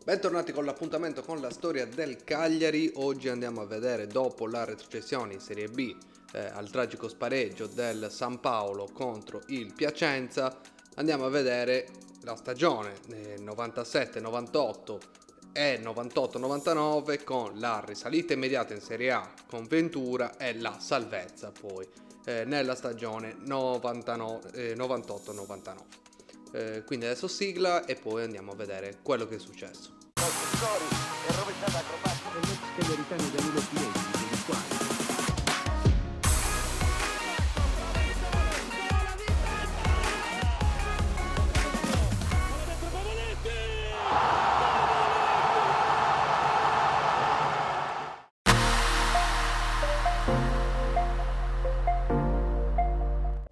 Bentornati con l'appuntamento con la storia del Cagliari. Oggi andiamo a vedere, dopo la retrocessione in Serie B al tragico spareggio del San Paolo contro il Piacenza, andiamo a vedere la stagione 97-98 e 98-99 con la risalita immediata in Serie A con Ventura e la salvezza poi nella stagione 98-99. Quindi adesso sigla e poi andiamo a vedere quello che è successo. E rovesciata acrobatica l'ex cagliaritano Danilo Pinetti, per il quale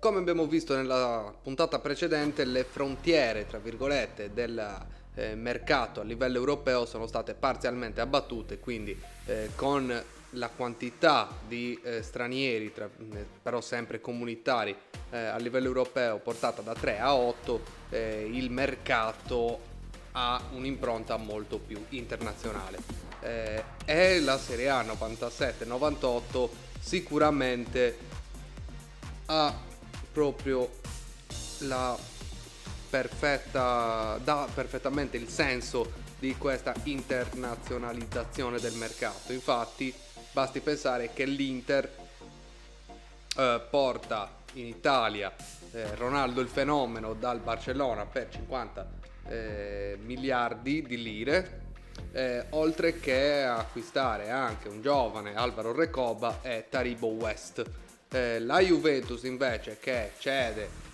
Come abbiamo visto nella puntata precedente, le frontiere, tra virgolette, del mercato a livello europeo sono state parzialmente abbattute, quindi con la quantità di stranieri, però sempre comunitari, a livello europeo portata da 3 a 8, il mercato ha un'impronta molto più internazionale. E la Serie A 97-98 sicuramente ha proprio dà perfettamente il senso di questa internazionalizzazione del mercato. Infatti basti pensare che l'Inter porta in Italia Ronaldo il fenomeno dal Barcellona per 50 miliardi di lire, oltre che acquistare anche un giovane Alvaro Recoba e Taribo West. La Juventus invece, che cede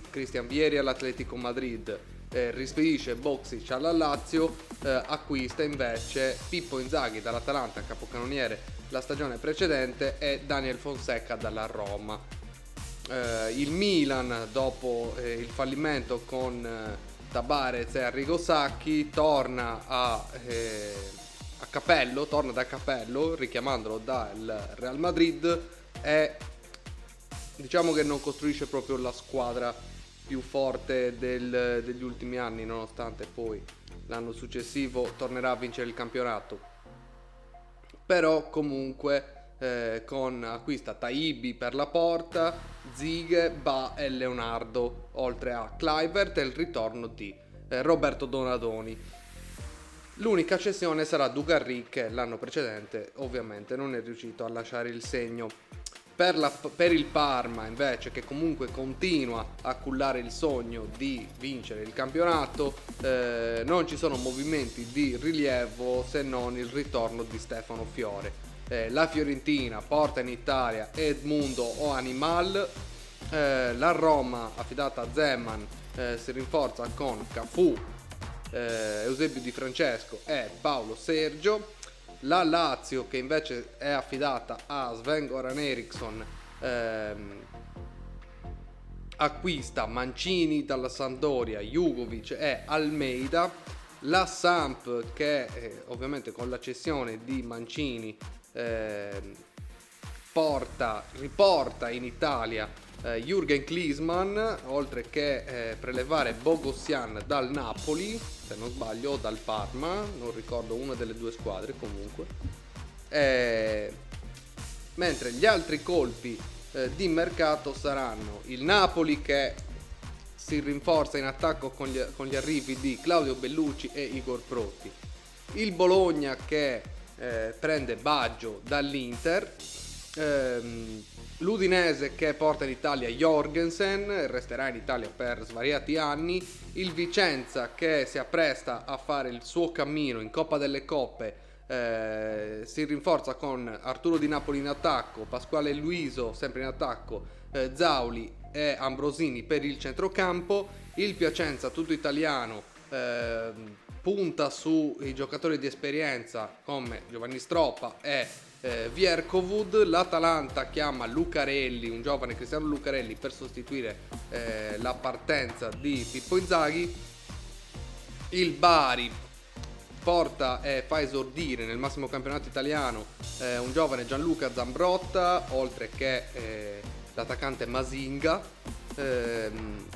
Christian Vieri all'Atletico Madrid, rispedisce Boksic alla Lazio, acquista invece Pippo Inzaghi dall'Atalanta, capocannoniere la stagione precedente, e Daniel Fonseca dalla Roma. Il Milan, dopo il fallimento con Tabarez e Arrigo Sacchi, torna da Capello, richiamandolo dal Real Madrid, e diciamo che non costruisce proprio la squadra più forte degli ultimi anni, nonostante poi l'anno successivo tornerà a vincere il campionato. Però comunque acquista Taibi per la porta, Zighe, Ba e Leonardo, oltre a Kluivert e il ritorno di Roberto Donadoni. L'unica cessione sarà Dugarry, che l'anno precedente ovviamente non è riuscito a lasciare il segno. Per il Parma invece, che comunque continua a cullare il sogno di vincere il campionato, non ci sono movimenti di rilievo se non il ritorno di Stefano Fiore. La Fiorentina porta in Italia Edmundo o Animal, la Roma, affidata a Zeman, si rinforza con Cafu, Eusebio Di Francesco e Paolo Sergio. La Lazio, che invece è affidata a Sven-Goran Eriksson, acquista Mancini dalla Sampdoria, Jugovic e Almeida. La Samp, che ovviamente con la cessione di Mancini riporta in Italia Jürgen Klinsmann, oltre che prelevare Bogossian dal Napoli, se non sbaglio, o dal Parma, non ricordo, una delle due squadre comunque. Mentre gli altri colpi di mercato saranno il Napoli, che si rinforza in attacco con gli arrivi di Claudio Bellucci e Igor Protti, il Bologna, che prende Baggio dall'Inter, l'Udinese, che porta in Italia Jorgensen, resterà in Italia per svariati anni, il Vicenza, che si appresta a fare il suo cammino in Coppa delle Coppe, si rinforza con Arturo Di Napoli in attacco, Pasquale Luiso sempre in attacco, Zauli e Ambrosini per il centrocampo. Il Piacenza, tutto italiano, punta sui giocatori di esperienza come Giovanni Stroppa e Vierkovud. L'Atalanta chiama Lucarelli, un giovane Cristiano Lucarelli, per sostituire la partenza di Pippo Inzaghi. Il Bari porta e fa esordire nel massimo campionato italiano un giovane Gianluca Zambrotta, oltre che l'attaccante Masinga.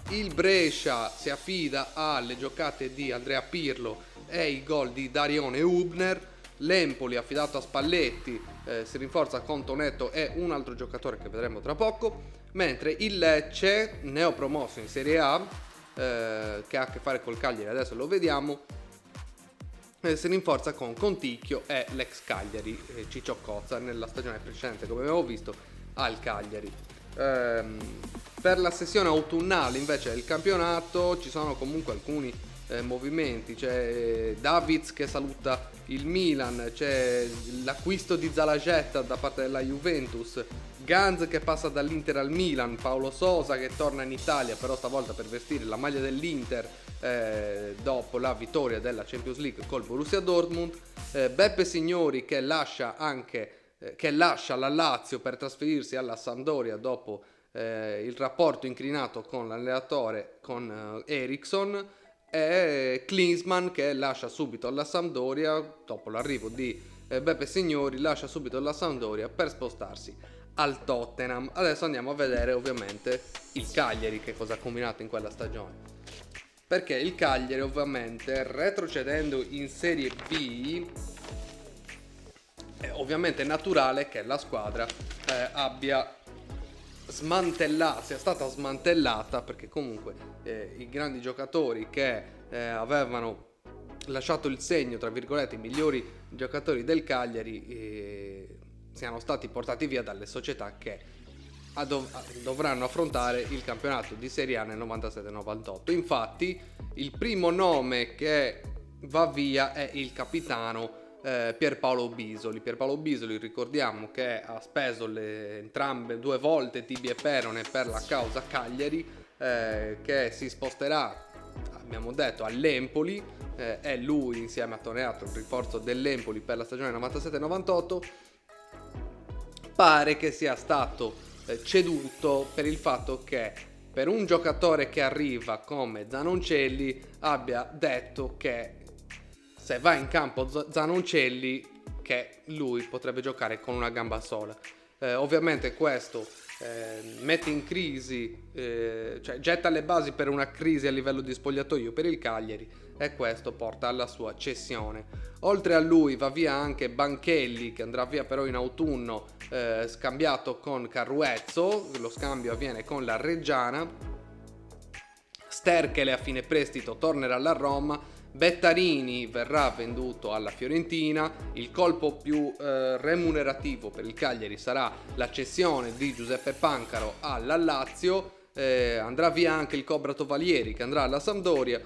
Il Brescia si affida alle giocate di Andrea Pirlo e i gol di Darione Hübner. L'Empoli affidato a Spalletti si rinforza con Tonetto e un altro giocatore che vedremo tra poco, mentre il Lecce, neopromosso in Serie A, che ha a che fare col Cagliari, adesso lo vediamo, si rinforza con Conticchio e l'ex Cagliari Ciccio Cozza, nella stagione precedente, come abbiamo visto, al Cagliari. Per la sessione autunnale invece del campionato ci sono comunque alcuni movimenti. C'è Davids che saluta il Milan, c'è l'acquisto di Zalagetta da parte della Juventus, Ganz che passa dall'Inter al Milan, Paolo Sosa che torna in Italia però stavolta per vestire la maglia dell'Inter dopo la vittoria della Champions League col Borussia Dortmund, Beppe Signori che lascia la Lazio per trasferirsi alla Sampdoria dopo il rapporto incrinato con l'allenatore, con Eriksson, e Klinsmann che lascia subito la Sampdoria dopo l'arrivo di Beppe Signori, lascia subito la Sampdoria per spostarsi al Tottenham. Adesso andiamo a vedere ovviamente il Cagliari che cosa ha combinato in quella stagione, perché il Cagliari ovviamente retrocedendo in Serie B è ovviamente naturale che la squadra sia stata smantellata, perché comunque i grandi giocatori che avevano lasciato il segno, tra virgolette, i migliori giocatori del Cagliari siano stati portati via dalle società che dovranno affrontare il campionato di Serie A nel 97-98. Infatti il primo nome che va via è il capitano Pierpaolo Bisoli, ricordiamo che ha speso entrambe 2 volte tibia e perone per la causa Cagliari, che si sposterà, abbiamo detto, all'Empoli, è lui insieme a Tonetto il rinforzo dell'Empoli per la stagione 97-98. Pare che sia stato ceduto per il fatto che per un giocatore che arriva come Zanoncelli abbia detto che se va in campo Zanoncelli che lui potrebbe giocare con una gamba sola. Ovviamente questo mette in crisi, cioè getta le basi per una crisi a livello di spogliatoio per il Cagliari, e questo porta alla sua cessione. Oltre a lui va via anche Banchelli, che andrà via però in autunno, scambiato con Carruezzo, lo scambio avviene con la Reggiana. Sterchele a fine prestito tornerà alla Roma. Bettarini verrà venduto alla Fiorentina. Il colpo più remunerativo per il Cagliari sarà la cessione di Giuseppe Pancaro alla Lazio. Andrà via anche il Cobra Tovalieri che andrà alla Sampdoria.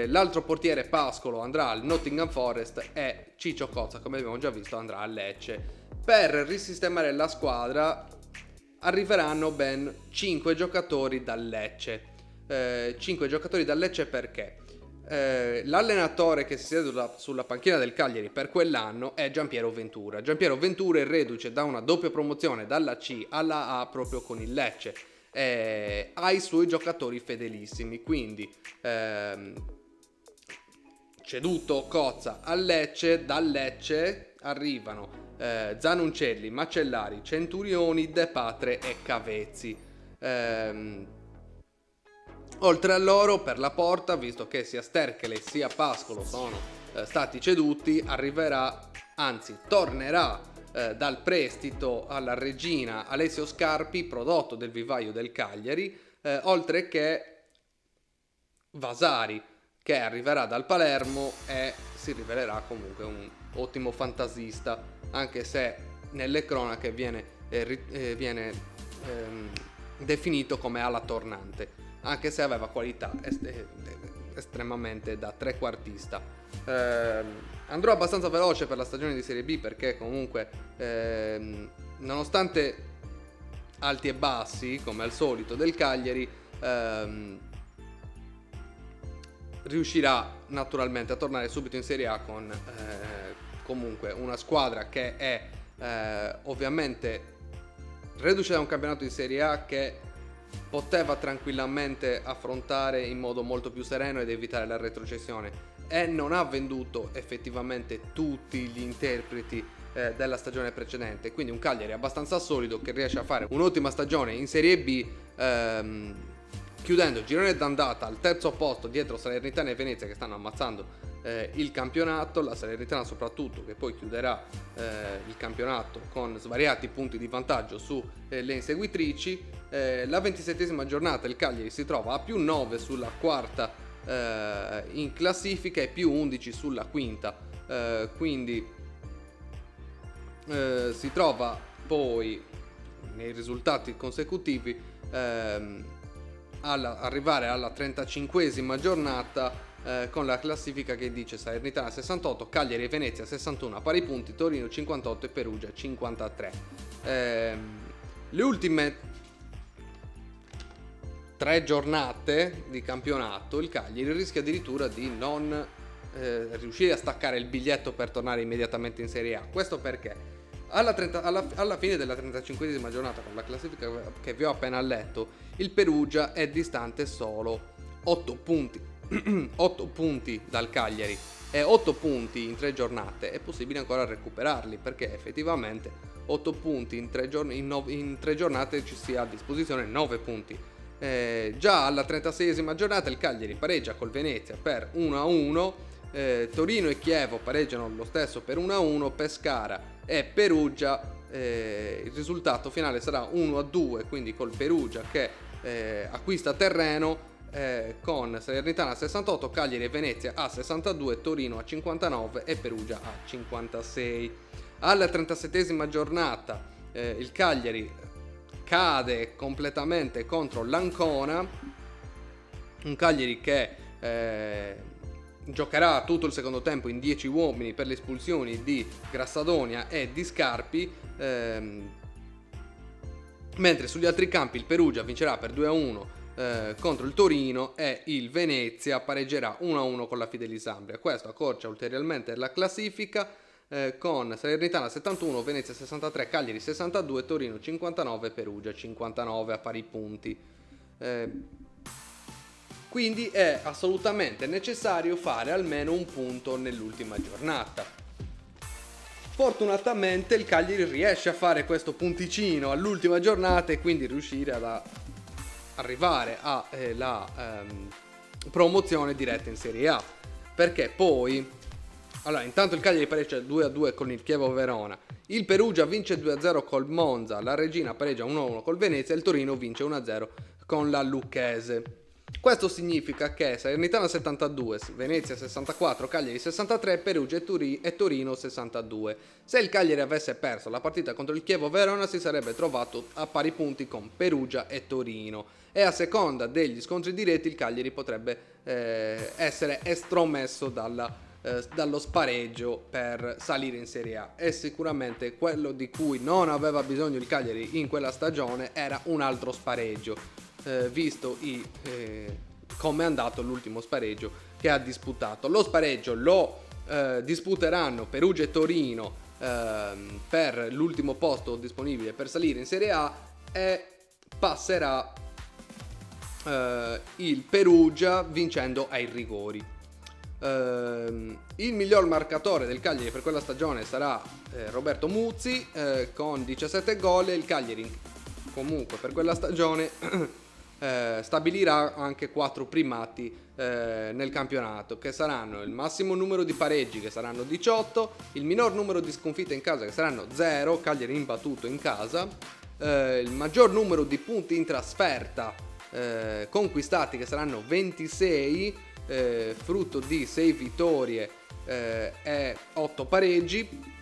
L'altro portiere Pascolo andrà al Nottingham Forest e Ciccio Cozza, come abbiamo già visto, andrà al Lecce. Per risistemare la squadra arriveranno ben 5 giocatori dal Lecce. 5 giocatori dal Lecce perché? L'allenatore che si siede sulla panchina del Cagliari per quell'anno è Giampiero Ventura. Giampiero Ventura è reduce da una doppia promozione dalla C alla A proprio con il Lecce, ha i suoi giocatori fedelissimi, quindi ceduto Cozza al Lecce, dal Lecce arrivano Zanoncelli, Macellari, Centurioni, De Patre e Cavezzi. Oltre a loro, per la porta, visto che sia Sterchele sia Pascolo sono stati ceduti, tornerà dal prestito alla Regina Alessio Scarpi, prodotto del vivaio del Cagliari, oltre che Vasari, che arriverà dal Palermo e si rivelerà comunque un ottimo fantasista, anche se nelle cronache viene definito come ala tornante, anche se aveva qualità estremamente da trequartista. Andrò abbastanza veloce per la stagione di Serie B perché comunque nonostante alti e bassi come al solito del Cagliari, riuscirà naturalmente a tornare subito in Serie A con comunque una squadra che è ovviamente reduce da un campionato di Serie A che poteva tranquillamente affrontare in modo molto più sereno ed evitare la retrocessione, e non ha venduto effettivamente tutti gli interpreti della stagione precedente, quindi un Cagliari abbastanza solido che riesce a fare un'ottima stagione in Serie B, chiudendo il girone d'andata al terzo posto dietro Salernitana e Venezia, che stanno ammazzando il campionato, la Salernitana soprattutto, che poi chiuderà il campionato con svariati punti di vantaggio sulle inseguitrici. La 27esima giornata il Cagliari si trova a più 9 sulla quarta in classifica e più 11 sulla quinta, quindi si trova poi nei risultati consecutivi arrivare alla 35esima giornata con la classifica che dice Salernitana 68, Cagliari e Venezia 61 a pari punti, Torino 58 e Perugia 53. Le ultime 3 giornate di campionato il Cagliari rischia addirittura di non riuscire a staccare il biglietto per tornare immediatamente in Serie A. Questo perché alla fine della 35esima giornata, con la classifica che vi ho appena letto, il Perugia è distante solo 8 punti 8 punti dal Cagliari, e 8 punti in 3 giornate è possibile ancora recuperarli, perché effettivamente 8 punti in 3 giornate ci sia a disposizione 9 punti. Già alla 36esima giornata il Cagliari pareggia col Venezia per 1-1, Torino e Chievo pareggiano lo stesso per 1-1, Pescara e Perugia il risultato finale sarà 1-2, quindi col Perugia che acquista terreno, con Salernitana a 68, Cagliari e Venezia a 62, Torino a 59 e Perugia a 56. Alla 37esima giornata il Cagliari cade completamente contro l'Ancona, un Cagliari che giocherà tutto il secondo tempo in 10 uomini per le espulsioni di Grassadonia e di Scarpi, mentre sugli altri campi il Perugia vincerà per 2-1 contro il Torino e il Venezia pareggerà 1-1 con la Fidelisambria. Questo accorcia ulteriormente la classifica con Salernitana 71, Venezia 63, Cagliari 62, Torino 59, Perugia 59 a pari punti. Quindi è assolutamente necessario fare almeno un punto nell'ultima giornata. Fortunatamente il Cagliari riesce a fare questo punticino all'ultima giornata e quindi riuscire ad arrivare alla promozione diretta in Serie A, perché poi intanto il Cagliari pareggia 2-2 con il Chievo Verona, il Perugia vince 2-0 col Monza, la Regina pareggia 1-1 col Venezia e il Torino vince 1-0 con la Lucchese. Questo significa che Salernitana 72, Venezia 64, Cagliari 63, Perugia e Torino 62. Se il Cagliari avesse perso la partita contro il Chievo Verona si sarebbe trovato a pari punti con Perugia e Torino, e a seconda degli scontri diretti il Cagliari potrebbe essere estromesso dallo spareggio per salire in Serie A. E sicuramente quello di cui non aveva bisogno il Cagliari in quella stagione era un altro spareggio, visto come è andato l'ultimo spareggio che ha disputato. Lo spareggio lo disputeranno Perugia e Torino per l'ultimo posto disponibile per salire in Serie A, e passerà il Perugia vincendo ai rigori. Il miglior marcatore del Cagliari per quella stagione sarà Roberto Muzzi con 17 gol, e il Cagliari comunque per quella stagione stabilirà anche 4 primati nel campionato, che saranno il massimo numero di pareggi, che saranno 18, il minor numero di sconfitte in casa, che saranno 0, Cagliari imbattuto in casa, il maggior numero di punti in trasferta conquistati, che saranno 26, frutto di 6 vittorie e 8 pareggi,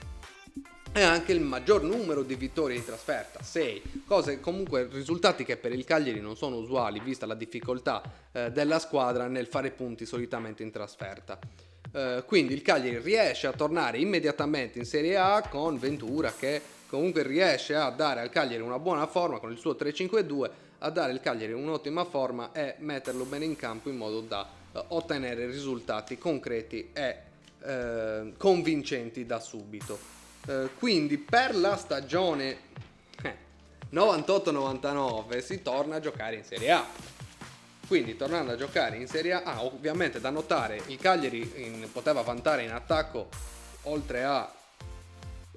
e anche il maggior numero di vittorie in trasferta, 6, cose comunque risultati che per il Cagliari non sono usuali, vista la difficoltà della squadra nel fare punti solitamente in trasferta. Quindi il Cagliari riesce a tornare immediatamente in Serie A con Ventura, che comunque riesce a dare al Cagliari una buona forma con il suo 3-5-2, a dare al Cagliari un'ottima forma e metterlo bene in campo in modo da ottenere risultati concreti e convincenti da subito. Quindi per la stagione 98-99 si torna a giocare in Serie A. Quindi tornando a giocare in Serie A, ovviamente da notare, il Cagliari poteva vantare in attacco, oltre a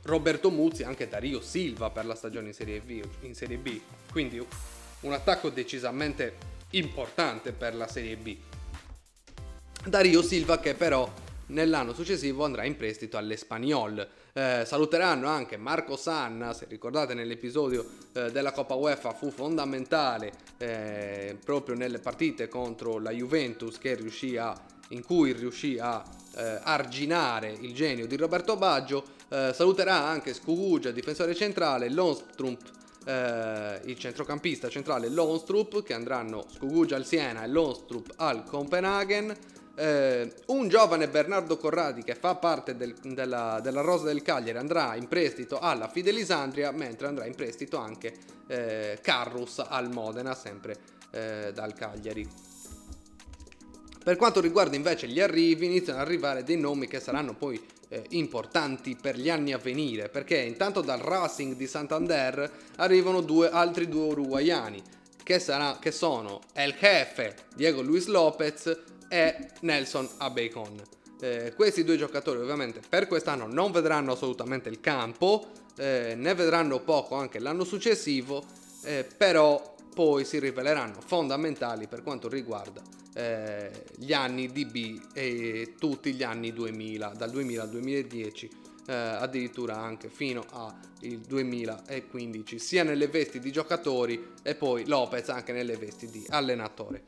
Roberto Muzzi, anche Dario Silva per la stagione in Serie B, quindi un attacco decisamente importante per la Serie B. Dario Silva che però nell'anno successivo andrà in prestito all'Espanyol. Saluteranno anche Marco Sanna, se ricordate nell'episodio della Coppa UEFA fu fondamentale proprio nelle partite contro la Juventus, in cui riuscì a arginare il genio di Roberto Baggio. Saluterà anche Skugugia, difensore centrale, Lonstrup, il centrocampista centrale Lonstrup, che andranno Skugugia al Siena e Lonstrup al Copenaghen. Un giovane Bernardo Corradi, che fa parte della rosa del Cagliari, andrà in prestito alla Fidelisandria, mentre andrà in prestito anche Carrus al Modena, sempre dal Cagliari. Per quanto riguarda invece gli arrivi, iniziano ad arrivare dei nomi che saranno poi importanti per gli anni a venire, perché intanto dal Racing di Santander arrivano altri due uruguaiani, che sono El Jefe, Diego Luis Lopez, e Nelson Abeycon. Questi due giocatori ovviamente per quest'anno non vedranno assolutamente il campo, ne vedranno poco anche l'anno successivo, però poi si riveleranno fondamentali per quanto riguarda gli anni di B e tutti gli anni 2000, dal 2000 al 2010, addirittura anche fino al 2015, sia nelle vesti di giocatori e poi Lopez anche nelle vesti di allenatore.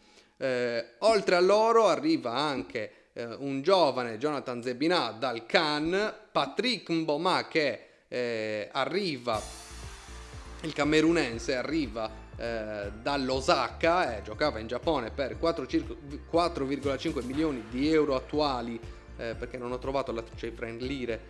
Oltre a loro arriva anche un giovane Jonathan Zebina dal Cannes, Patrick Mboma che arriva, il camerunense arriva dall'Osaka, giocava in Giappone per 4,5 milioni di euro attuali, perché non ho trovato la cifra in lire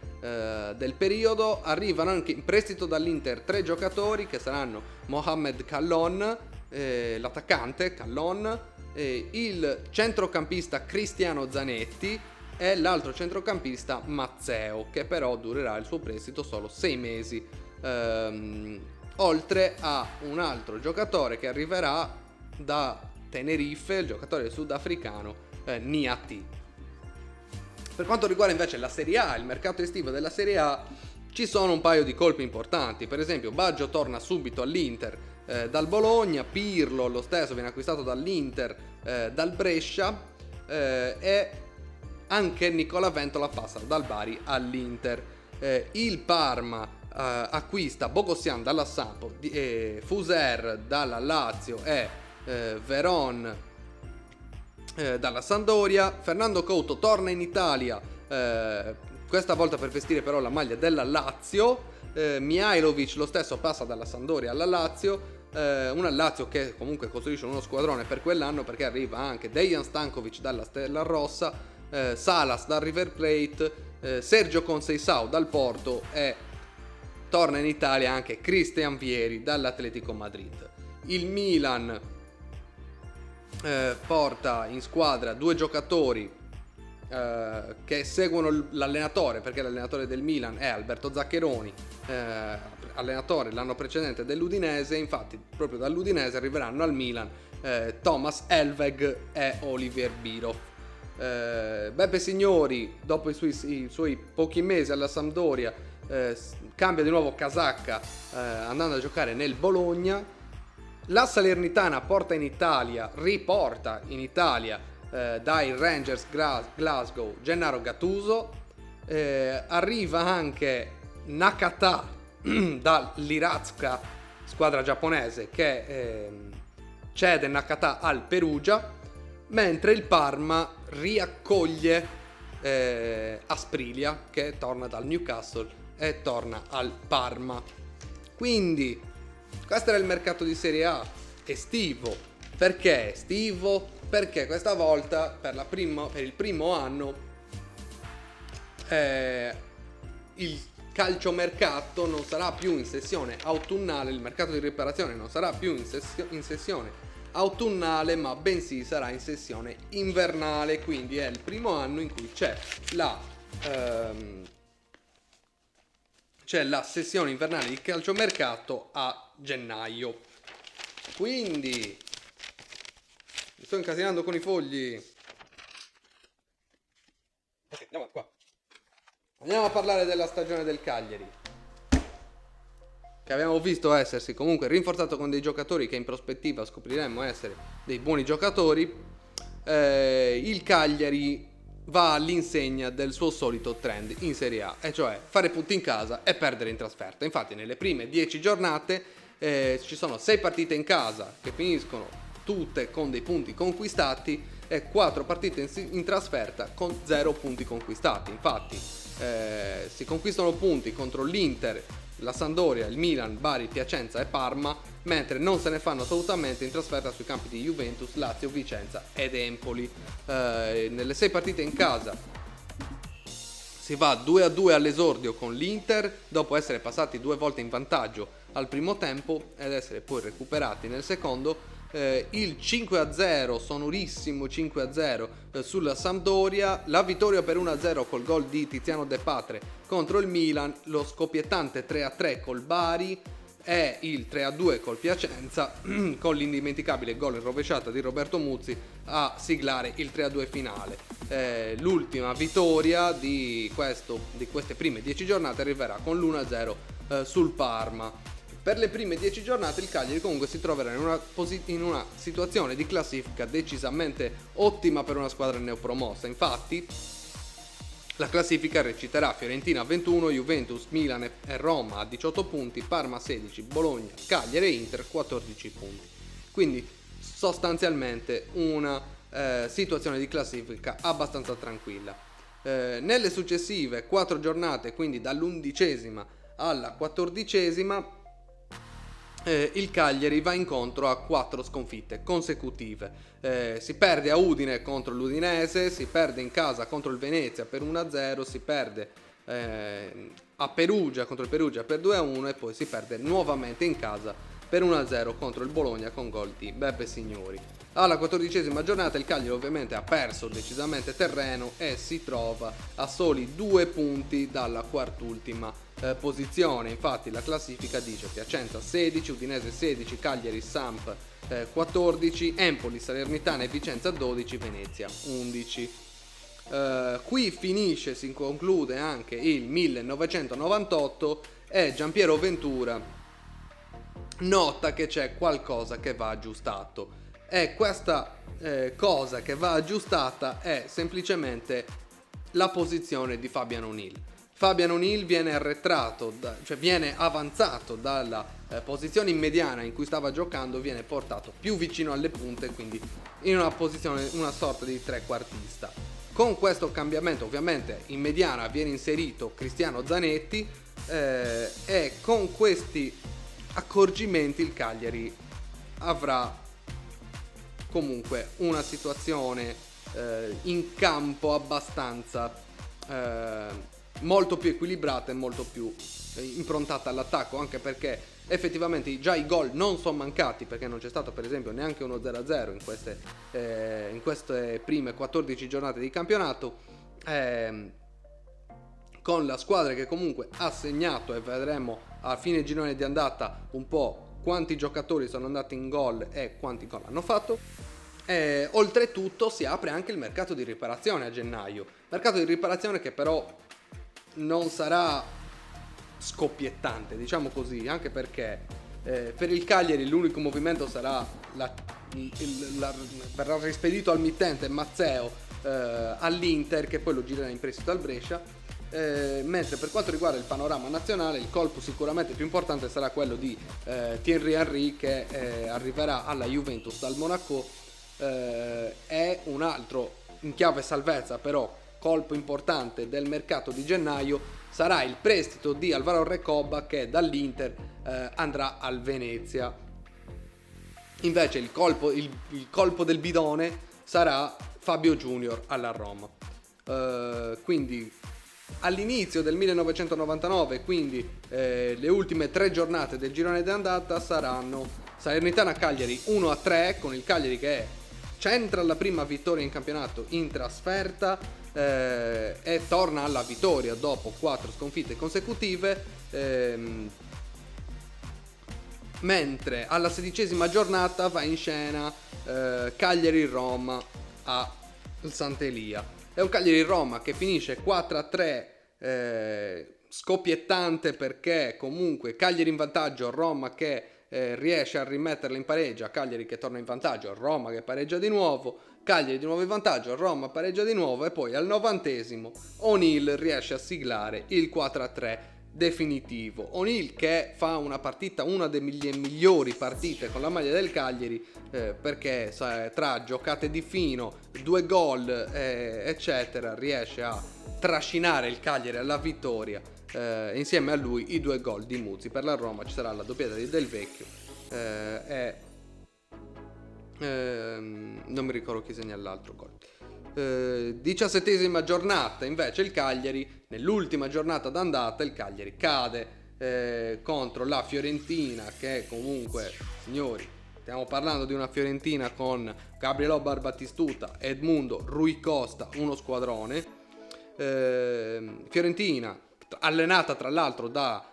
del periodo. Arrivano anche in prestito dall'Inter 3 giocatori che saranno Mohamed Kallon, l'attaccante Kallon, il centrocampista Cristiano Zanetti e l'altro centrocampista Mazzeo, che però durerà il suo prestito solo 6 mesi, oltre a un altro giocatore che arriverà da Tenerife, il giocatore sudafricano Niati. Per quanto riguarda invece la Serie A, il mercato estivo della Serie A, ci sono un paio di colpi importanti. Per esempio Baggio torna subito all'Inter dal Bologna, Pirlo lo stesso viene acquistato dall'Inter dal Brescia, e anche Nicola Ventola passa dal Bari all'Inter. Il Parma acquista Bogossian dalla Sampo, Fuser dalla Lazio e Veron dalla Sampdoria. Fernando Couto torna in Italia, questa volta per vestire però la maglia della Lazio. Mihailovic lo stesso passa dalla Sampdoria alla Lazio, una Lazio che comunque costruisce uno squadrone per quell'anno, perché arriva anche Dejan Stankovic dalla Stella Rossa, Salas dal River Plate, Sergio Conceição dal Porto, e torna in Italia anche Christian Vieri dall'Atletico Madrid. Il Milan porta in squadra 2 giocatori che seguono l'allenatore, perché l'allenatore del Milan è Alberto Zaccheroni, allenatore l'anno precedente dell'Udinese. Infatti proprio dall'Udinese arriveranno al Milan Thomas Elveg e Olivier Biro. Beppe Signori, dopo i suoi pochi mesi alla Sampdoria, cambia di nuovo casacca, andando a giocare nel Bologna. La Salernitana riporta in Italia dai Rangers Glasgow Gennaro Gattuso. Arriva anche Nakata dall'Iratsuka, squadra giapponese, che cede Nakata al Perugia, mentre il Parma riaccoglie Asprilla, che torna dal Newcastle e torna al Parma. Quindi questo era il mercato di Serie A estivo. Perché estivo? Perché questa volta per il primo anno il calciomercato non sarà più in sessione autunnale, il mercato di riparazione non sarà più in sessione autunnale, ma bensì sarà in sessione invernale. Quindi è il primo anno in cui c'è la sessione invernale di calciomercato a gennaio. Quindi mi sto incasinando con i fogli. Ok, andiamo qua. Andiamo a parlare della stagione del Cagliari, che abbiamo visto essersi comunque rinforzato con dei giocatori che in prospettiva scopriremmo essere dei buoni giocatori. Il Cagliari va all'insegna del suo solito trend in Serie A, e cioè fare punti in casa e perdere in trasferta. Infatti nelle prime 10 giornate ci sono 6 partite in casa che finiscono tutte con dei punti conquistati e 4 partite in trasferta con 0 punti conquistati. Infatti si conquistano punti contro l'Inter, la Sampdoria, il Milan, Bari, Piacenza e Parma, mentre non se ne fanno assolutamente in trasferta sui campi di Juventus, Lazio, Vicenza ed Empoli. Nelle 6 partite in casa si va 2-2 all'esordio con l'Inter, dopo essere passati 2 volte in vantaggio al primo tempo ed essere poi recuperati nel secondo. Il 5-0, sonorissimo 5-0 sulla Sampdoria, la vittoria per 1-0 col gol di Tiziano De Patre contro il Milan, lo scoppiettante 3-3 col Bari e il 3-2 col Piacenza con l'indimenticabile gol in rovesciata di Roberto Muzzi a siglare il 3-2 finale. L'ultima vittoria di queste prime 10 giornate arriverà con l'1-0 sul Parma. Per le prime 10 giornate il Cagliari comunque si troverà in una situazione di classifica decisamente ottima per una squadra neopromossa. Infatti la classifica reciterà Fiorentina a 21, Juventus, Milan e Roma a 18 punti, Parma a 16, Bologna, Cagliari e Inter 14 punti. Quindi sostanzialmente una situazione di classifica abbastanza tranquilla. Nelle successive 4 giornate, quindi dall'11ª alla 14ª, il Cagliari va incontro a 4 sconfitte consecutive. Si perde a Udine contro l'Udinese, si perde in casa contro il Venezia per 1-0, si perde a Perugia contro il Perugia per 2-1 e poi si perde nuovamente in casa per 1-0 contro il Bologna con gol di Beppe Signori. Alla 14ª giornata il Cagliari ovviamente ha perso decisamente terreno e si trova a soli 2 punti dalla quartultima posizione. Infatti la classifica dice Piacenza 16, Udinese 16, Cagliari, Samp 14, Empoli, Salernitana e Vicenza 12, Venezia 11. Qui finisce, si conclude anche il 1998 e Giampiero Ventura nota che c'è qualcosa che va aggiustato, e questa cosa che va aggiustata è semplicemente la posizione di Fabian O'Neill. Fabian O'Neill viene arretrato, viene avanzato dalla posizione in mediana in cui stava giocando, viene portato più vicino alle punte, quindi in una posizione, una sorta di trequartista. Con questo cambiamento ovviamente in mediana viene inserito Cristiano Zanetti e con questi accorgimenti il Cagliari avrà comunque una situazione in campo abbastanza molto più equilibrata e molto più improntata all'attacco, anche perché effettivamente già i gol non sono mancati, perché non c'è stato per esempio neanche uno 0-0 in queste prime 14 giornate di campionato, con la squadra che comunque ha segnato, e vedremo a fine girone di andata un po' quanti giocatori sono andati in gol e quanti gol hanno fatto. Oltretutto si apre anche il mercato di riparazione a gennaio, mercato di riparazione che però non sarà scoppiettante, diciamo così, anche perché per il Cagliari l'unico movimento sarà verrà rispedito al mittente Mazzeo all'Inter, che poi lo girerà in prestito al Brescia. Mentre per quanto riguarda il panorama nazionale, il colpo sicuramente più importante sarà quello di Thierry Henry, che arriverà alla Juventus dal Monaco. È un altro, in chiave salvezza però, colpo importante del mercato di gennaio sarà il prestito di Alvaro Recoba, che dall'Inter andrà al Venezia. Invece il colpo del bidone sarà Fabio Junior alla Roma. Quindi all'inizio del 1999, quindi le ultime 3 giornate del girone d'andata saranno Salernitana Cagliari 1-3, con il Cagliari che centra la prima vittoria in campionato in trasferta e torna alla vittoria dopo 4 sconfitte consecutive, mentre alla 16ª giornata va in scena Cagliari-Roma a Sant'Elia. È un Cagliari-Roma che finisce 4-3, scoppiettante, perché comunque Cagliari in vantaggio, Roma che riesce a rimetterla in pareggio, Cagliari che torna in vantaggio, Roma che pareggia di nuovo, Cagliari di nuovo in vantaggio, Roma pareggia di nuovo e poi al 90° O'Neill riesce a siglare il 4-3 definitivo. O'Neill che fa una partita, una delle migliori partite con la maglia del Cagliari, perché tra giocate di fino, 2 gol eccetera, riesce a trascinare il Cagliari alla vittoria. Insieme a lui i 2 gol di Muzzi. Per la Roma ci sarà la doppietta di Del Vecchio non mi ricordo chi segna l'altro gol. 17ª giornata invece il Cagliari, nell'ultima giornata d'andata il Cagliari cade contro la Fiorentina, che comunque, signori, stiamo parlando di una Fiorentina con Gabriel Battistuta, Edmundo, Rui Costa, uno squadrone. Fiorentina allenata tra l'altro da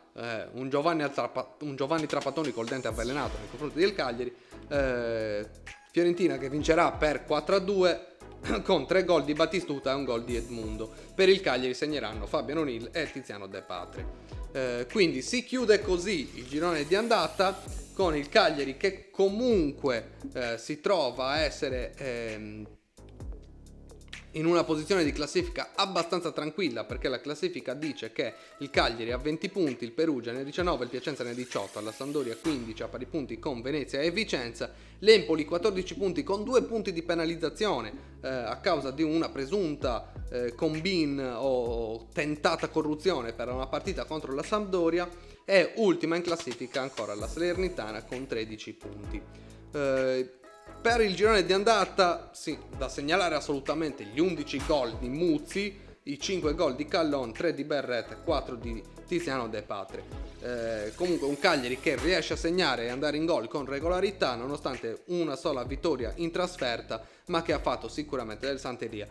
un Giovanni Trapattoni col dente avvelenato nei confronti del Cagliari. Fiorentina che vincerà per 4-2 con 3 gol di Battistuta e un gol di Edmundo. Per il Cagliari segneranno Fabian O'Neill e Tiziano De Patri. Quindi si chiude così il girone di andata, con il Cagliari che comunque si trova a essere in una posizione di classifica abbastanza tranquilla, perché la classifica dice che il Cagliari ha 20 punti, il Perugia ne ha 19, il Piacenza ne ha 18, la Sampdoria 15 a pari punti con Venezia e Vicenza, l'Empoli 14 punti con 2 punti di penalizzazione a causa di una presunta combin o tentata corruzione per una partita contro la Sampdoria, e ultima in classifica ancora la Salernitana con 13 punti. Per il girone di andata, sì, da segnalare assolutamente gli 11 gol di Muzzi, i 5 gol di Callon, 3 di Berret e 4 di Tiziano De Patri. Comunque un Cagliari che riesce a segnare e andare in gol con regolarità nonostante una sola vittoria in trasferta, ma che ha fatto sicuramente del Santeria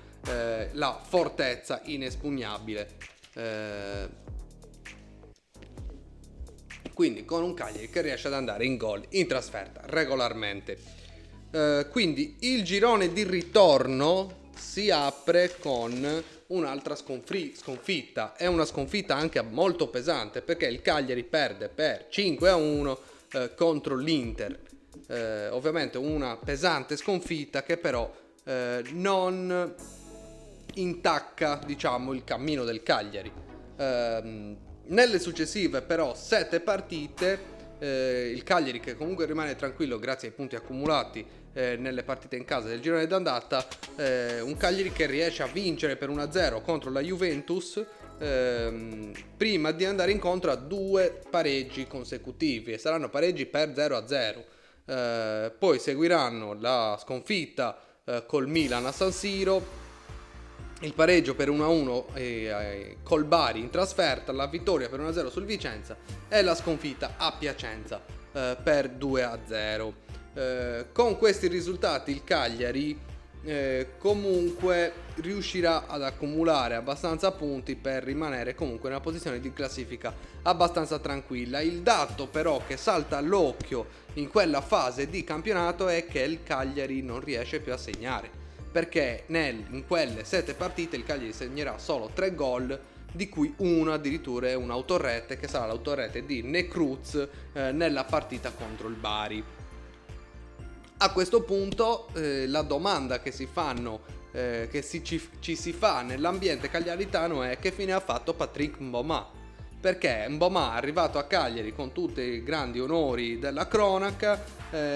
la fortezza inespugnabile. Quindi con un Cagliari che riesce ad andare in gol in trasferta regolarmente. Quindi il girone di ritorno si apre con un'altra sconfitta. È una sconfitta anche molto pesante, perché il Cagliari perde per 5-1 contro l'Inter. Ovviamente una pesante sconfitta che però non intacca, diciamo, il cammino del Cagliari. Nelle successive però 7 partite il Cagliari, che comunque rimane tranquillo grazie ai punti accumulati nelle partite in casa del girone d'andata, un Cagliari che riesce a vincere per 1-0 contro la Juventus prima di andare incontro a 2 pareggi consecutivi, e saranno pareggi per 0-0. Poi seguiranno la sconfitta col Milan a San Siro, il pareggio per 1-1 col Bari in trasferta, la vittoria per 1-0 sul Vicenza e la sconfitta a Piacenza per 2-0. Con questi risultati il Cagliari comunque riuscirà ad accumulare abbastanza punti per rimanere comunque in una posizione di classifica abbastanza tranquilla. Il dato però che salta all'occhio in quella fase di campionato è che il Cagliari non riesce più a segnare, perché in quelle 7 partite il Cagliari segnerà solo 3 gol, di cui uno addirittura è un'autorete, che sarà l'autorete di Necruz nella partita contro il Bari. A questo punto la domanda che ci si fa nell'ambiente cagliaritano è: che fine ha fatto Patrick Mboma? Perché Mboma, arrivato a Cagliari con tutti i grandi onori della cronaca,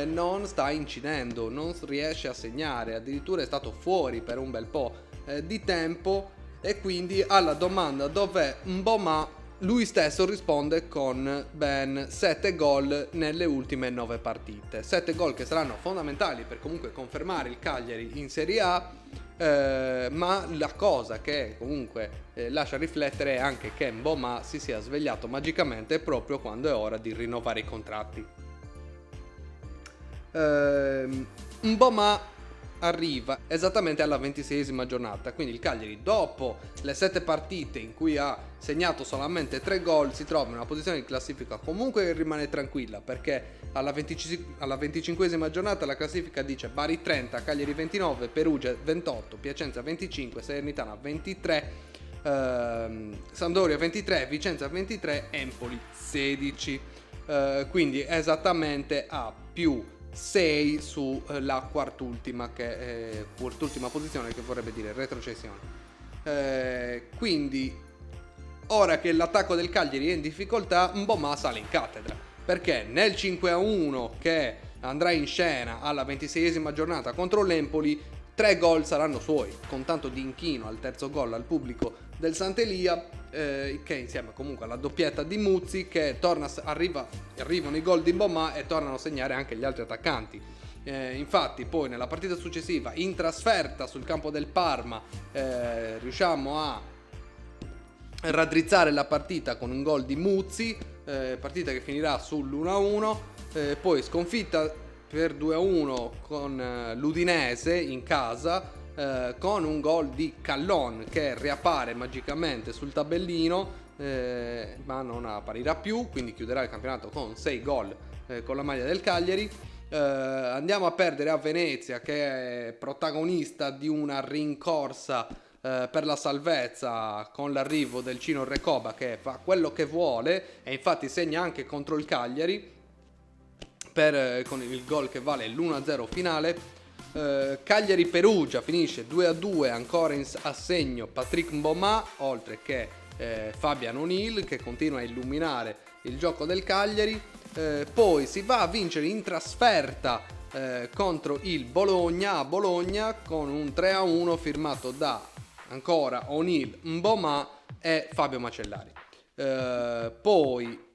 non sta incidendo, non riesce a segnare, addirittura è stato fuori per un bel po' di tempo, e quindi alla domanda dov'è Mboma lui stesso risponde con ben 7 gol nelle ultime 9 partite. 7 gol che saranno fondamentali per comunque confermare il Cagliari in Serie A, ma la cosa che comunque lascia riflettere è anche che Mboma si sia svegliato magicamente proprio quando è ora di rinnovare i contratti. Mboma arriva esattamente alla 26ª giornata, quindi il Cagliari, dopo le 7 partite in cui ha segnato solamente 3 gol, si trova in una posizione di classifica comunque che rimane tranquilla, perché alla 25ª giornata la classifica dice Bari 30, Cagliari 29, Perugia 28, Piacenza 25, Salernitana 23, Sampdoria 23, Vicenza 23, Empoli 16. Quindi esattamente a più 6 sulla quart'ultima posizione, che vorrebbe dire retrocessione. Quindi ora che l'attacco del Cagliari è in difficoltà, Mboma sale in cattedra, perché nel 5-1 che andrà in scena alla 26esima giornata contro l'Empoli, 3 gol saranno suoi, con tanto di inchino al terzo gol al pubblico del Sant'Elia, che insieme comunque alla doppietta di Muzzi, che arrivano i gol di Mboma e tornano a segnare anche gli altri attaccanti. Infatti poi nella partita successiva, in trasferta sul campo del Parma, riusciamo a raddrizzare la partita con un gol di Muzzi, partita che finirà sull'1-1, poi sconfitta per 2-1 con l'Udinese in casa, con un gol di Callon che riappare magicamente sul tabellino, ma non apparirà più, quindi chiuderà il campionato con 6 gol con la maglia del Cagliari. Andiamo a perdere a Venezia, che è protagonista di una rincorsa per la salvezza, con l'arrivo del Cino Recoba, che fa quello che vuole e infatti segna anche contro il Cagliari con il gol che vale l'1-0 finale. Cagliari-Perugia finisce 2-2, ancora a segno Patrick Mboma, oltre che Fabian O'Neill, che continua a illuminare il gioco del Cagliari. Poi si va a vincere in trasferta contro il Bologna a Bologna, con un 3-1 firmato da ancora O'Neill, Mboma e Fabio Macellari. Poi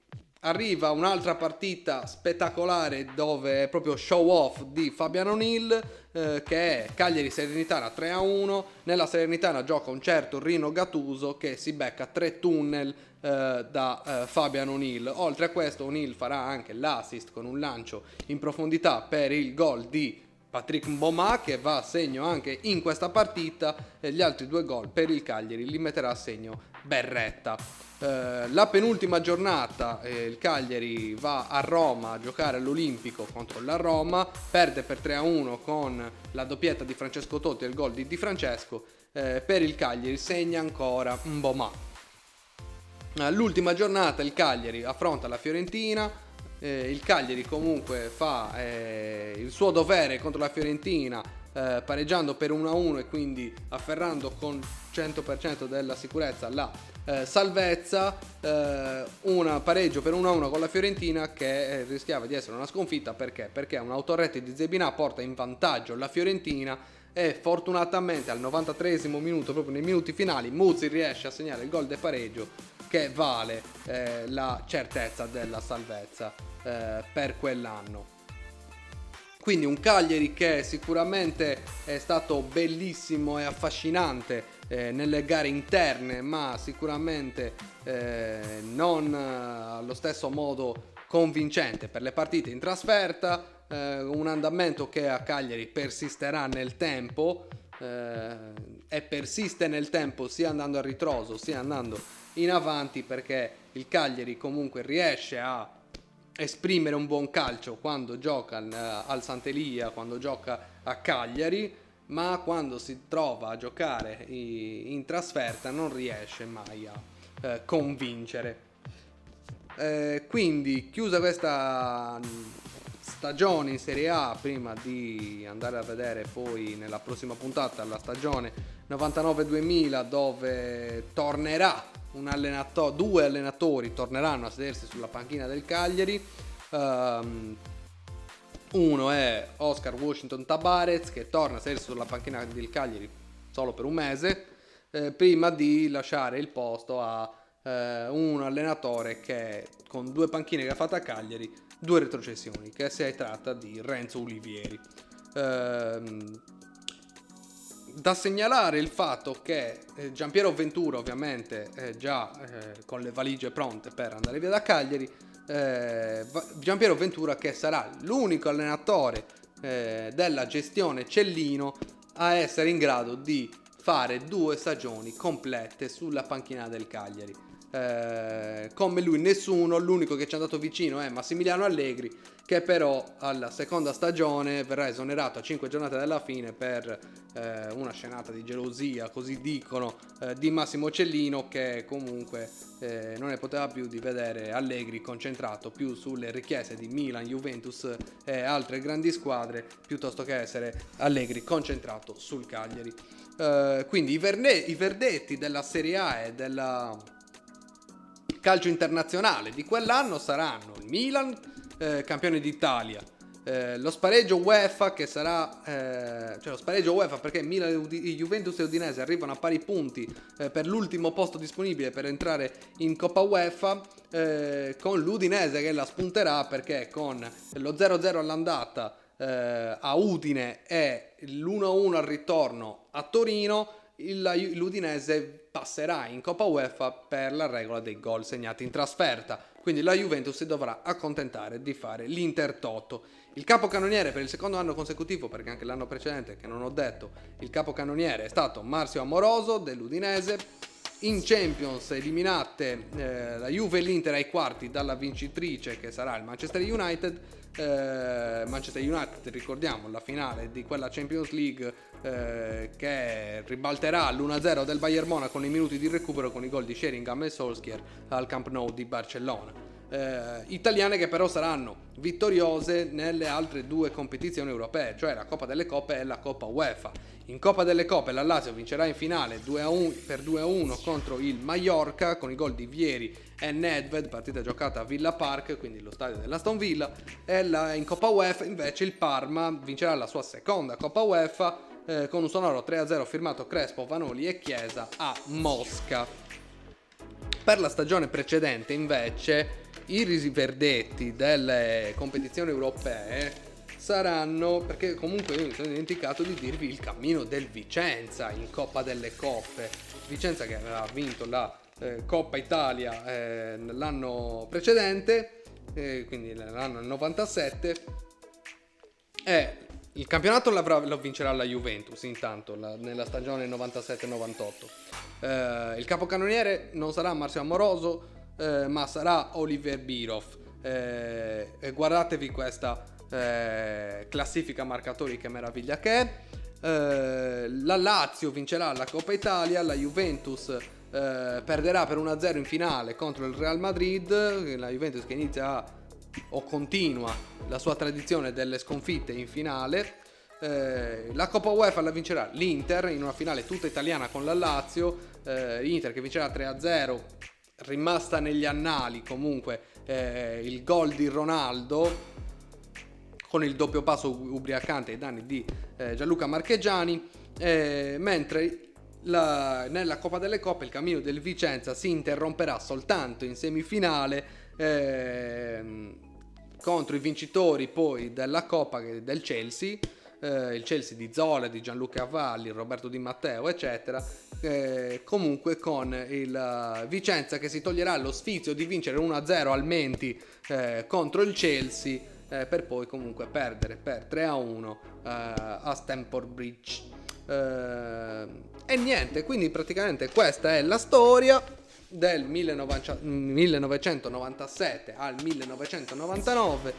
arriva un'altra partita spettacolare, dove è proprio show off di Fabian O'Neill, che è Cagliari Salernitana 3-1. Nella Salernitana gioca un certo Rino Gattuso, che si becca 3 tunnel da Fabian O'Neill. Oltre a questo, O'Neill farà anche l'assist con un lancio in profondità per il gol di Patrick Mboma, che va a segno anche in questa partita, e gli altri 2 gol per il Cagliari li metterà a segno Berretta. La penultima giornata, il Cagliari va a Roma a giocare all'Olimpico contro la Roma, perde per 3-1 con la doppietta di Francesco Totti e il gol di Di Francesco. Per il Cagliari segna ancora Mboma. All'ultima giornata il Cagliari affronta la Fiorentina. Il Cagliari comunque fa il suo dovere contro la Fiorentina, pareggiando per 1-1 e quindi afferrando con 100% della sicurezza la salvezza. Un pareggio per 1-1 con la Fiorentina, che rischiava di essere una sconfitta, perché un autorete di Zebinà porta in vantaggio la Fiorentina, e fortunatamente al 93esimo minuto, proprio nei minuti finali, Muzzi riesce a segnare il gol del pareggio, che vale la certezza della salvezza per quell'anno. Quindi un Cagliari che sicuramente è stato bellissimo e affascinante nelle gare interne, ma sicuramente non allo stesso modo convincente per le partite in trasferta. Un andamento che a Cagliari persisterà nel tempo, e persiste nel tempo sia andando a ritroso sia andando in avanti, perché il Cagliari comunque riesce a esprimere un buon calcio quando gioca al Sant'Elia, quando gioca a Cagliari, ma quando si trova a giocare in trasferta non riesce mai a convincere. Quindi, chiusa questa stagione in Serie A, prima di andare a vedere poi nella prossima puntata la stagione 99-2000, dove tornerà due allenatori torneranno a sedersi sulla panchina del Cagliari. Uno è Oscar Washington Tabarez, che torna a sedersi sulla panchina del Cagliari solo per un mese, prima di lasciare il posto a un allenatore che, con 2 panchine che ha fatto a Cagliari, 2 retrocessioni, che si tratta di Renzo Olivieri. Da segnalare il fatto che Giampiero Ventura, ovviamente già con le valigie pronte per andare via da Cagliari, Giampiero Ventura, che sarà l'unico allenatore della gestione Cellino a essere in grado di fare 2 stagioni complete sulla panchina del Cagliari. come lui nessuno. L'unico che ci è andato vicino è Massimiliano Allegri, che però alla seconda stagione verrà esonerato a 5 giornate dalla fine per una scenata di gelosia, così dicono, di Massimo Cellino, che comunque non ne poteva più di vedere Allegri concentrato più sulle richieste di Milan, Juventus e altre grandi squadre, piuttosto che essere Allegri concentrato sul Cagliari. Quindi i verdetti della Serie A e della calcio internazionale di quell'anno saranno il Milan, campione d'Italia, lo spareggio UEFA, che sarà cioè lo spareggio UEFA perché Milan, Juventus e Udinese arrivano a pari punti per l'ultimo posto disponibile per entrare in Coppa UEFA, con l'Udinese che la spunterà perché con lo 0-0 all'andata a Udine e l'1-1 al ritorno a Torino, l'Udinese passerà in Coppa UEFA per la regola dei gol segnati in trasferta, quindi la Juventus si dovrà accontentare di fare l'Intertoto. Il capocannoniere per il secondo anno consecutivo, perché anche l'anno precedente, che non ho detto, il capocannoniere è stato Marzio Amoroso dell'Udinese. In Champions eliminate la Juve e l'Inter ai quarti dalla vincitrice, che sarà il Manchester United. Manchester United, ricordiamo, la finale di quella Champions League che ribalterà l'1-0 del Bayern Monaco nei minuti di recupero con i gol di Sheringham e Solskjaer al Camp Nou di Barcellona. Italiane che però saranno vittoriose nelle altre due competizioni europee, cioè la Coppa delle Coppe e la Coppa UEFA. In Coppa delle Coppe la Lazio vincerà in finale 2-1 per 2-1 contro il Mallorca con i gol di Vieri e Nedved, partita giocata a Villa Park, quindi lo stadio dell'Aston Villa. E in Coppa UEFA invece il Parma vincerà la sua seconda Coppa UEFA con un sonoro 3-0 firmato Crespo, Vanoli e Chiesa a Mosca. Per la stagione precedente invece i riverdetti delle competizioni europee saranno, perché comunque io mi sono dimenticato di dirvi il cammino del Vicenza in Coppa delle Coppe. Vicenza che aveva vinto la Coppa Italia l'anno precedente, quindi l'anno 97, e il campionato lo vincerà la Juventus intanto nella stagione 97-98. Il capocannoniere non sarà Marzio Amoroso, ma sarà Oliver Bierhoff. Guardatevi questa classifica marcatori, che meraviglia che è. La Lazio vincerà la Coppa Italia, la Juventus perderà per 1-0 in finale contro il Real Madrid, la Juventus che inizia o continua la sua tradizione delle sconfitte in finale. La Coppa UEFA la vincerà l'Inter in una finale tutta italiana con la Lazio, Inter che vincerà 3-0, rimasta negli annali comunque il gol di Ronaldo con il doppio passo ubriacante ai danni di Gianluca Marchegiani, mentre nella Coppa delle Coppe il cammino del Vicenza si interromperà soltanto in semifinale contro i vincitori poi della Coppa del Chelsea, il Chelsea di Zola, di Gianluca Valli, Roberto Di Matteo eccetera, comunque con il Vicenza che si toglierà lo sfizio di vincere 1-0 al Menti contro il Chelsea, per poi comunque perdere per 3-1 a Stamford Bridge. E niente, quindi praticamente questa è la storia del 1997 al 1999,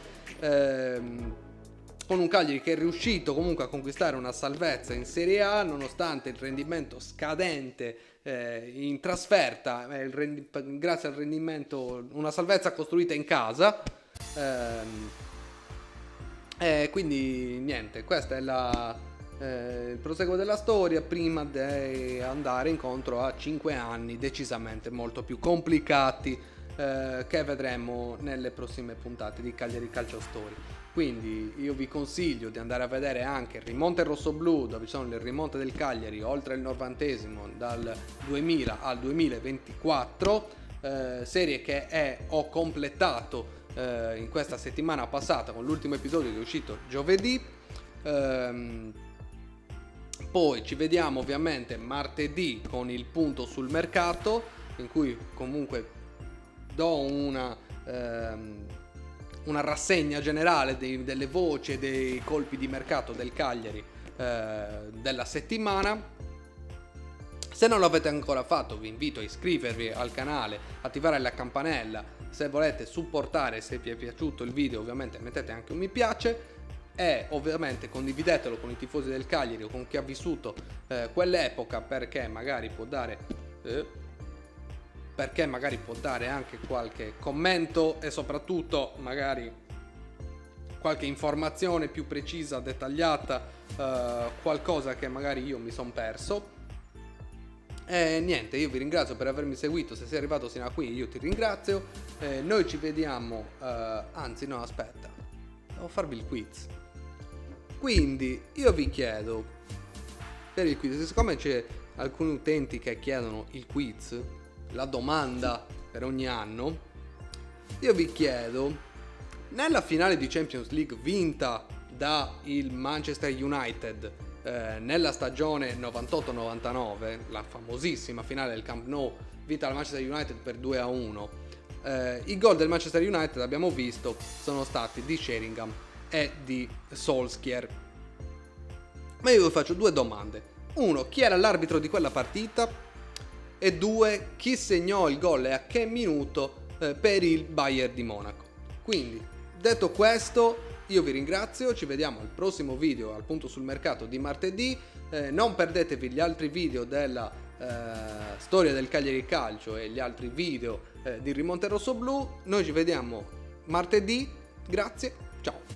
con un Cagliari che è riuscito comunque a conquistare una salvezza in Serie A nonostante il rendimento scadente in trasferta, grazie al rendimento, una salvezza costruita in casa. Quindi niente, questa è il proseguo della storia prima di andare incontro a 5 anni decisamente molto più complicati che vedremo nelle prossime puntate di Cagliari Calcio Story. Quindi io vi consiglio di andare a vedere anche il rimonte rossoblu, dove ci sono le rimonte del Cagliari oltre il 90° dal 2000 al 2024, serie che ho completato in questa settimana passata con l'ultimo episodio che è uscito giovedì. Poi ci vediamo ovviamente martedì con il punto sul mercato, in cui comunque do una rassegna generale delle voci e dei colpi di mercato del Cagliari della settimana. Se non l'avete ancora fatto, vi invito a iscrivervi al canale, attivare la campanella. Se volete supportare, se vi è piaciuto il video, ovviamente mettete anche un mi piace e ovviamente condividetelo con i tifosi del Cagliari o con chi ha vissuto quell'epoca, perché magari può dare anche qualche commento e soprattutto magari qualche informazione più precisa, dettagliata, qualcosa che magari io mi son perso. E niente, io vi ringrazio per avermi seguito. Se sei arrivato sino a qui io ti ringrazio. Noi ci vediamo, anzi no, aspetta, devo farvi il quiz. Quindi io vi chiedo per il quiz, siccome c'è alcuni utenti che chiedono il quiz, la domanda per ogni anno, io vi chiedo, nella finale di Champions League vinta da il Manchester United nella stagione 98-99, la famosissima finale del Camp Nou vinta dal Manchester United per 2-1, i gol del Manchester United, abbiamo visto, sono stati di Sheringham e di Solskjaer. Ma io vi faccio due domande: uno, chi era l'arbitro di quella partita? E due, chi segnò il gol e a che minuto per il Bayern di Monaco? Quindi, detto questo, io vi ringrazio, ci vediamo al prossimo video, al punto sul mercato di martedì. Non perdetevi gli altri video della storia del Cagliari Calcio e gli altri video di Rimonte Rossoblu. Noi ci vediamo martedì, grazie, ciao!